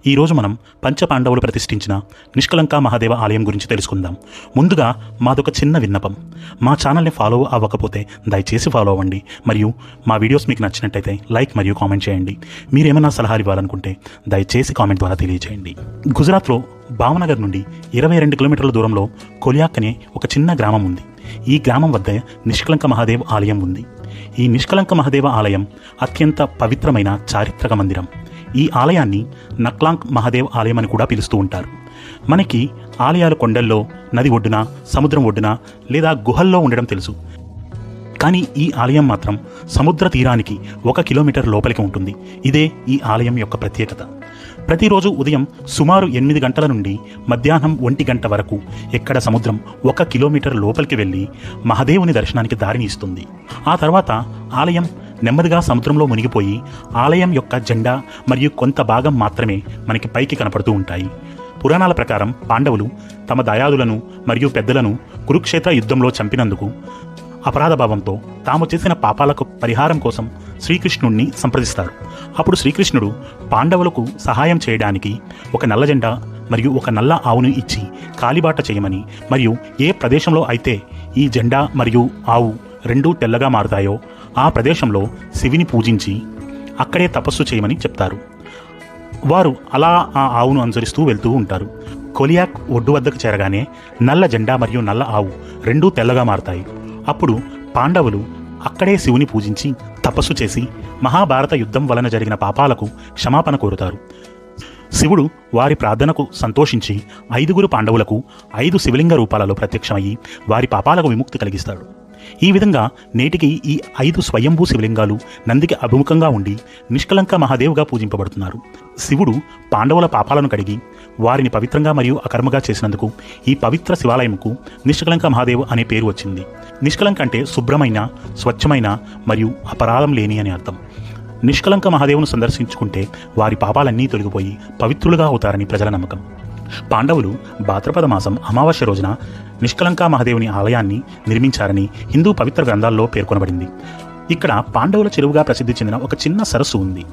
ఈరోజు మనం పంచపాండవులు ప్రతిష్ఠించిన నిష్కలంక మహాదేవ ఆలయం గురించి తెలుసుకుందాం. ముందుగా మాదొక చిన్న విన్నపం. మా ఛానల్ని ఫాలో అవ్వకపోతే దయచేసి ఫాలో అవ్వండి. మరియు మా వీడియోస్ మీకు నచ్చినట్టయితే లైక్ మరియు కామెంట్ చేయండి. మీరేమైనా సలహాలు ఇవ్వాలనుకుంటే దయచేసి కామెంట్ ద్వారా తెలియజేయండి. గుజరాత్లో భావనగర్ నుండి 22 కిలోమీటర్ల దూరంలో కొలియాక్ అనే ఒక చిన్న గ్రామం ఉంది. ఈ గ్రామం వద్ద నిష్కలంక మహాదేవ్ ఆలయం ఉంది. ఈ నిష్కలంక మహాదేవ ఆలయం అత్యంత పవిత్రమైన చారిత్రక మందిరం. ఈ ఆలయాన్ని నక్లాంక్ మహాదేవ్ ఆలయం అని కూడా పిలుస్తూ ఉంటారు. మనకి ఆలయాలు కొండల్లో, నది ఒడ్డున, సముద్రం ఒడ్డున లేదా గుహల్లో ఉండడం తెలుసు. కానీ ఈ ఆలయం మాత్రం సముద్ర తీరానికి 1 కిలోమీటర్ లోపలికి ఉంటుంది. ఇదే ఈ ఆలయం యొక్క ప్రత్యేకత. ప్రతిరోజు ఉదయం సుమారు 8 గంటల నుండి మధ్యాహ్నం 1 గంట వరకు ఎక్కడ సముద్రం 1 కిలోమీటర్ లోపలికి వెళ్ళి మహాదేవుని దర్శనానికి దారిని ఇస్తుంది. ఆ తర్వాత ఆలయం నెమ్మదిగా సముద్రంలో మునిగిపోయి ఆలయం యొక్క జెండా మరియు కొంత భాగం మాత్రమే మనకి పైకి కనపడుతూ ఉంటాయి. పురాణాల ప్రకారం పాండవులు తమ దయాదులను మరియు పెద్దలను కురుక్షేత్ర యుద్ధంలో చంపినందుకు అపరాధ భావంతో తాము చేసిన పాపాలకు పరిహారం కోసం శ్రీకృష్ణుడిని సంప్రదిస్తారు. అప్పుడు శ్రీకృష్ణుడు పాండవులకు సహాయం చేయడానికి ఒక నల్ల జెండా మరియు ఒక నల్ల ఆవును ఇచ్చి కాలిబాట చేయమని, మరియు ఏ ప్రదేశంలో అయితే ఈ జెండా మరియు ఆవు రెండూ తెల్లగా మారుతాయో ఆ ప్రదేశంలో శివుని పూజించి అక్కడే తపస్సు చేయమని చెప్తారు. వారు అలా ఆ ఆవును అనుసరిస్తూ వెళ్తూ ఉంటారు. కొలియాక్ ఒడ్డు వద్దకు చేరగానే నల్ల జెండా మరియు నల్ల ఆవు రెండూ తెల్లగా మారుతాయి. అప్పుడు పాండవులు అక్కడే శివుని పూజించి తపస్సు చేసి మహాభారత యుద్ధం వలన జరిగిన పాపాలకు క్షమాపణ కోరుతారు. శివుడు వారి ప్రార్థనకు సంతోషించి 5 పాండవులకు 5 శివలింగ రూపాలలో ప్రత్యక్షమయ్యి వారి పాపాలకు విముక్తి కలిగిస్తాడు. ఈ విధంగా నేటికి ఈ 5 స్వయంభూ శివలింగాలు నందికి అభిముఖంగా ఉండి నిష్కలంక మహాదేవ్గా పూజింపబడుతున్నారు. శివుడు పాండవుల పాపాలను కడిగి వారిని పవిత్రంగా మరియు అకర్మగా చేసినందుకు ఈ పవిత్ర శివాలయంకు నిష్కలంక మహాదేవ్ అనే పేరు వచ్చింది. నిష్కలంక అంటే శుభ్రమైన, స్వచ్ఛమైన మరియు అపరాధం లేని అని అర్థం. నిష్కలంక మహాదేవును సందర్శించుకుంటే వారి పాపాలన్నీ తొలగిపోయి పవిత్రులుగా అవుతారని ప్రజల నమ్మకం. పాండవులు భాద్రపద మాసం అమావాస్య రోజున నిష్కలంక మహాదేవుని ఆలయాన్ని నిర్మించారని హిందూ పవిత్ర గ్రంథాల్లో పేర్కొనబడింది. ఇక్కడ పాండవుల చెరువుగా ప్రసిద్ధి చెందిన ఒక చిన్న సరస్సు ఉంది.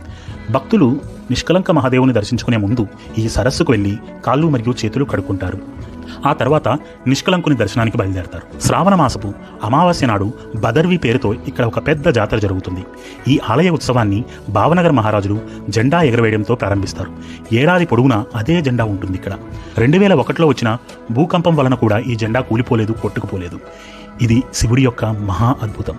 భక్తులు నిష్కలంక మహాదేవుని దర్శించుకునే ముందు ఈ సరస్సుకు వెళ్ళి కాళ్ళు మరియు చేతులు కడుక్కుంటారు. ఆ తర్వాత నిష్కలంకుని దర్శనానికి బయలుదేరతారు. శ్రావణ మాసపు అమావాస్య నాడు బదర్వి పేరుతో ఇక్కడ ఒక పెద్ద జాతర జరుగుతుంది. ఈ ఆలయ ఉత్సవాన్ని భావనగర్ మహారాజులు జెండా ఎగరవేయడంతో ప్రారంభిస్తారు. ఏడాది పొడవునా అదే జెండా ఉంటుంది ఇక్కడ. 2001లో వచ్చిన భూకంపం వలన కూడా ఈ జెండా కూలిపోలేదు, కొట్టుకుపోలేదు. ఇది శివుడి యొక్క మహా అద్భుతం.